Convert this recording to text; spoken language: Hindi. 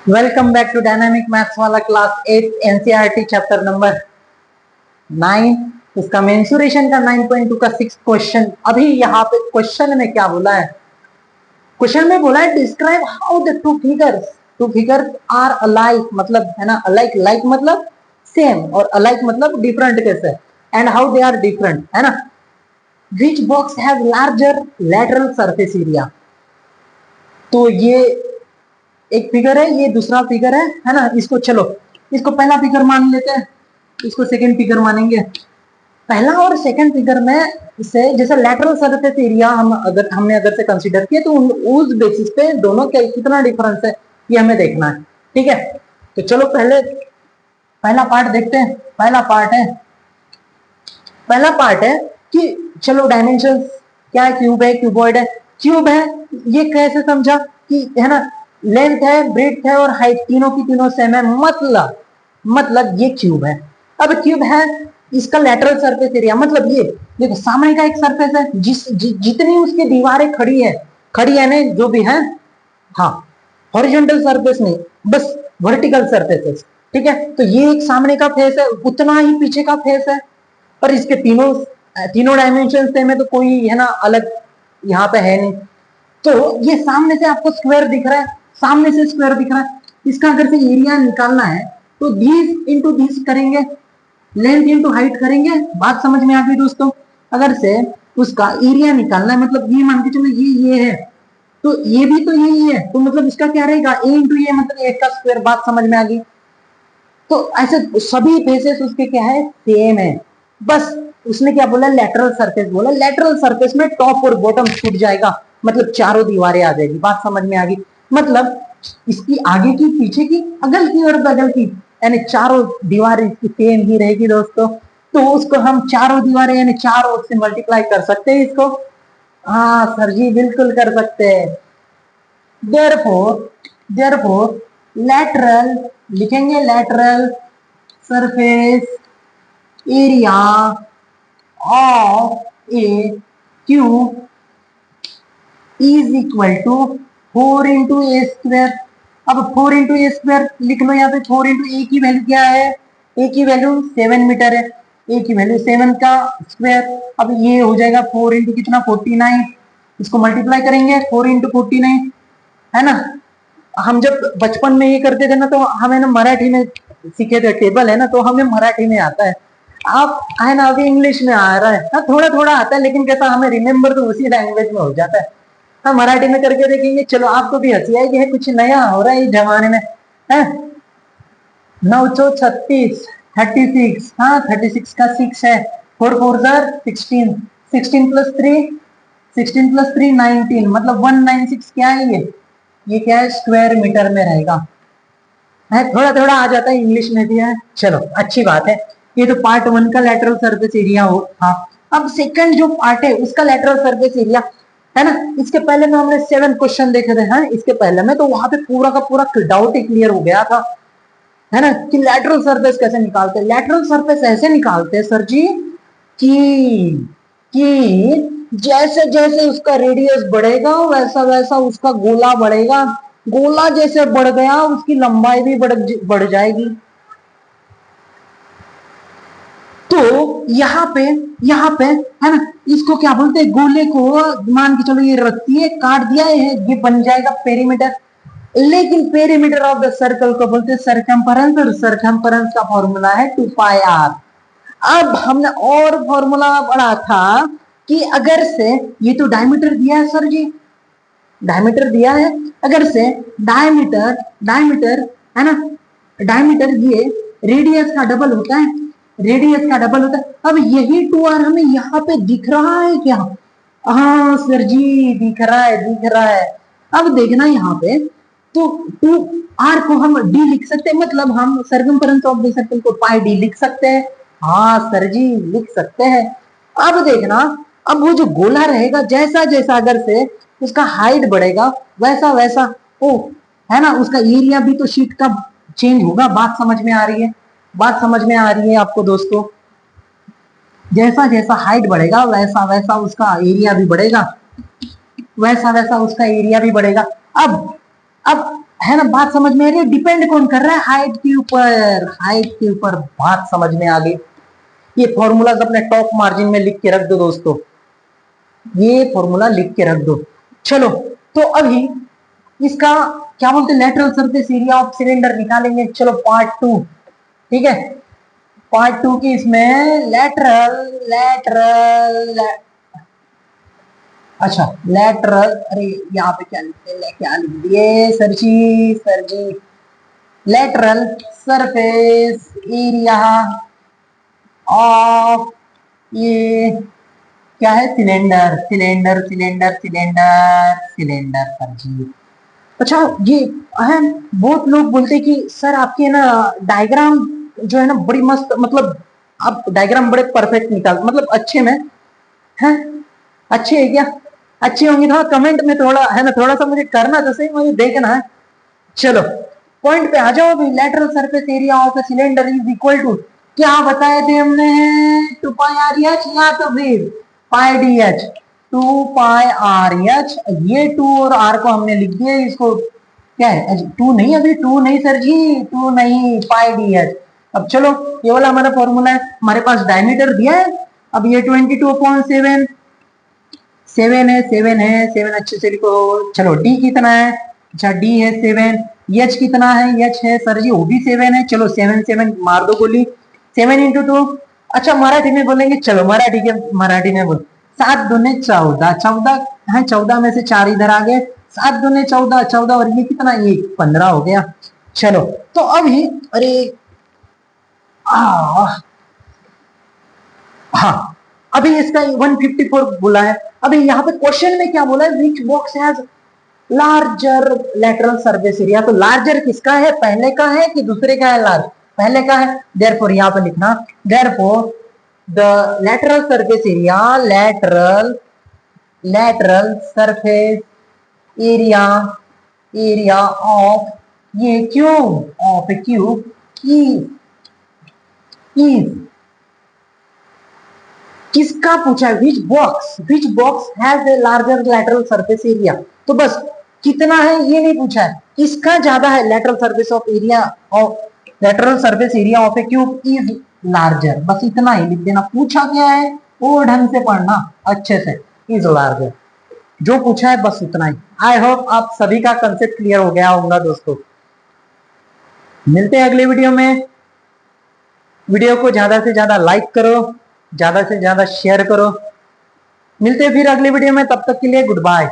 Welcome back to dynamic maths वाला क्लास 8 एनसीईआरटी चैप्टर नंबर 9। इसका मेंसुरेशन का 9.2 का 6 क्वेश्चन। अभी यहाँ पे क्वेश्चन में क्या बोला है? क्वेश्चन में बोला है describe how the two figures are alike, मतलब है ना, अलाइक लाइक मतलब सेम और अलाइक मतलब डिफरेंट कैसे, and how they are different, है ना। Which box have larger lateral surface area. तो ये एक फिगर है, ये दूसरा फिगर है ना। इसको चलो, इसको पहला फिगर मान लेते हैं, इसको सेकंड फिगर मानेंगे। पहला और सेकंड फिगर में से जैसे लेटरल सरफेस एरिया हमने अगर से कंसीडर किया तो उस बेसिस पे दोनों का कितना डिफरेंस है ये हमें देखना है। ठीक है, तो चलो पहले पहला पार्ट देखते हैं। पहला पार्ट है कि चलो डायमेंशन क्या है, क्यूब है, क्यूबॉइड है। क्यूब है ये कैसे समझा कि है ना, लेंथ है, ब्रेड्थ है और हाइट तीनों की तीनों सेम है, मतलब ये क्यूब है। अब क्यूब है, इसका लेटरल सरफेस एरिया मतलब ये देखो सामने का एक सरफेस है, जितनी उसकी दीवारें खड़ी है ना जो भी है, हाँ हॉरिजॉन्टल सरफेस नहीं, बस वर्टिकल सरफेसेस। ठीक है, तो ये एक सामने का फेस है, उतना ही पीछे का फेस है, पर इसके तीनों डायमेंशन सेम है, तो कोई है ना अलग यहाँ पे है नहीं। तो ये सामने से आपको स्क्वायर दिख रहा है, सामने से स्क्वायर दिख रहा है। इसका अगर से एरिया निकालना है तो दिस इंटू दिस करेंगे, लेंथ इंटू हाइट करेंगे। बात समझ में आ गई दोस्तों? अगर से उसका एरिया निकालना है, मतलब ये मान के चलो ये है, तो ये भी तो यही है, तो मतलब इसका क्या रहेगा, ए इंटू ये मतलब ए का स्क्वायर। बात समझ में आ गई? तो ऐसे सभी फेसेस उसके क्या है, सेम है। बस उसने क्या बोला, लेटरल सरफेस बोला। लेटरल सरफेस में टॉप और बॉटम छूट जाएगा, मतलब चारों दीवारें आ जाएगी। बात समझ में आ गई? मतलब इसकी आगे की, पीछे की, अगल की और बगल की, यानी चारों दीवारें इसकी सेम ही रहेगी दोस्तों। तो उसको हम चारों दीवारें यानी चारों ओर से मल्टीप्लाई कर सकते हैं इसको। हाँ सर जी, बिल्कुल कर सकते हैं। देयरफॉर लैटरल लिखेंगे, lateral surface area of a cube is equal to 4 into a square. अब 4 इंटू ए स्क्वायर लिख लो यहाँ पे। 4 इंटू ए की वैल्यू क्या है, ए की वैल्यू 7 मीटर है, ए की वैल्यू 7 का स्क्वायर। अब ये हो जाएगा 4 इंटू कितना, 49। इसको मल्टीप्लाई करेंगे 4 इंटू 49, है ना। हम जब बचपन में ये करते थे ना तो हमें ना मराठी में सीखे थे, टेबल है ना, तो हमें मराठी में आता है। आप है ना अभी इंग्लिश में आ रहा है, हाँ थोड़ा थोड़ा आता है, लेकिन कैसा हमें रिमेम्बर तो उसी लैंग्वेज में हो जाता है। हाँ मराठी में करके देखेंगे, चलो आपको भी हंसी आएगी, है कुछ नया हो रहा है इस जमाने में, है। 936, 36, हाँ 36 का 6 है, 4 4 16, 16 प्लस 3, 16 प्लस 3 19, मतलब 196 क्या है ये क्या है, स्क्वायर मीटर में रहेगा। है थोड़ा थोड़ा आ जाता है, इंग्लिश में भी है, चलो अच्छी बात है। ये तो पार्ट 1 का लेटरल सरफेस एरिया हो। हाँ, अब सेकंड जो पार्ट है उसका लेटरल सरफेस एरिया, है ना। इसके पहले में हमने 7 क्वेश्चन देखे थे, हाँ इसके पहले में, तो वहां पे पूरा का पूरा डाउट ही क्लियर हो गया था, है ना, कि लेटरल सरफेस कैसे निकालते हैं। लेटरल सरफेस ऐसे निकालते हैं सर जी कि जैसे जैसे उसका रेडियस बढ़ेगा वैसा वैसा उसका गोला बढ़ेगा, गोला जैसे बढ़ गया उसकी लंबाई भी बढ़ जाएगी। तो यहाँ पे है ना, इसको क्या बोलते हैं, गोले को मान के चलो ये रखती है, काट दिया है, ये बन जाएगा पेरीमीटर। लेकिन पेरीमीटर ऑफ द सर्कल को बोलते हैं सरकमफेरेंस, और सरकमफेरेंस का फॉर्मूला है 2 पाई आर। अब हमने और फॉर्मूला पढ़ा था कि अगर से ये तो डायमीटर दिया है सर जी, डायमीटर दिया है, अगर से डायमीटर है ना, डायमीटर ये रेडियस का डबल होता है, रेडियस का डबल होता है। अब यही 2r हमें यहाँ पे दिख रहा है क्या? हाँ सर जी दिख रहा है, दिख रहा है। अब देखना यहाँ पे, तो 2r को हम d लिख सकते हैं, मतलब हम सर्कमफेरेंस ऑफ द सर्कल को पाई d लिख सकते हैं। हाँ सर जी लिख सकते हैं। अब देखना, अब वो जो गोला रहेगा जैसा जैसा अगर से उसका हाइट बढ़ेगा वैसा वैसा ओ, है ना, उसका एरिया भी तो शीट का चेंज होगा। बात समझ में आ रही है? बात समझ में आ रही है आपको दोस्तों? जैसा जैसा हाइट बढ़ेगा वैसा वैसा उसका एरिया भी बढ़ेगा, वैसा वैसा उसका एरिया भी बढ़ेगा। अब है ना, बात समझ में आ रही है? डिपेंड कौन कर रहा है? हाइट के ऊपर, हाइट के ऊपर। बात समझ में आ गई? ये फॉर्मूलाज अपने टॉप मार्जिन में लिख के रख दो दोस्तों, ये फॉर्मूला लिख के रख दो। चलो, तो अभी इसका क्या बोलते हैं, lateral surface area of cylinder निकालेंगे। चलो पार्ट 2, ठीक है, पार्ट 2 की इसमें लेटरल लेटरल अच्छा लेटरल, अरे यहाँ पे क्या लिखते हैं, क्या लिख दिए sir ji, sir ji. Lateral surface area of, ये क्या है, cylinder cylinder cylinder cylinder cylinder sir ji. अच्छा, ये है, बहुत लोग बोलते हैं कि सर आपके ना डायग्राम जो है ना बड़ी मस्त, मतलब आप डायग्राम बड़े परफेक्ट निकाल, मतलब अच्छे में है, अच्छे है क्या? अच्छे होंगे तो कमेंट में थोड़ा है ना, थोड़ा सा मुझे करना तो सही, मुझे देखना है। चलो पॉइंट पे आ जाओ अभी। Lateral surface area of a cylinder is equal to, क्या बताए थे हमने, 2 पाई आर एच या तो फिर पाई डी एच। 2 पाई आर एच, ये 2 और आर को हमने लिख दिया, इसको क्या है, 2 नहीं, अभी 2 नहीं सर जी, 2 नहीं, पाई डी एच। अब चलो, ये वाला हमारा फॉर्मूला है, हमारे पास डायमीटर दिया है। अब ये 22/7, 7 है, 7 है, 7 अच्छे से लिखो। चलो डी कितना है, अच्छा डी है 7। एच कितना है, एच है सर जी वो भी 7 है। चलो 7 7 मार दो गोली, 7 इंटू 2। अच्छा मराठी में बोलेंगे, चलो मराठी के, मराठी में बोल, 7 दूने 14, 14 है, 14 में से 4 इधर आ गए, 7 दूने 14, 14 और ये कितना, ये 15 हो गया। चलो तो अभी, अरे हाँ, अभी इसका 154 बोला है। अभी यहाँ पे क्वेश्चन में क्या बोला है, which box has larger lateral surface area. तो लार्जर किसका है, पहले का है कि दूसरे का है, लार्ज पहले का है। देयरफॉर यहाँ पे लिखना, therefore the lateral surface area, lateral lateral surface area, area of, ये cube, of a cube is किसका पूछा है, which box has a larger lateral surface area. तो बस कितना है ये नहीं पूछा है, किसका ज्यादा है, lateral surface of area of, lateral surface area of a cube is larger, बस इतना ही लिख देना। पूछा क्या है वो ढंग से पढ़ना अच्छे से, इज लार्जर, जो पूछा है बस उतना ही। आई होप आप सभी का कंसेप्ट क्लियर हो गया होगा दोस्तों। मिलते हैं अगले वीडियो में। वीडियो को ज्यादा से ज्यादा लाइक करो, ज्यादा से ज्यादा शेयर करो। मिलते हैं फिर अगले वीडियो में, तब तक के लिए गुड बाय।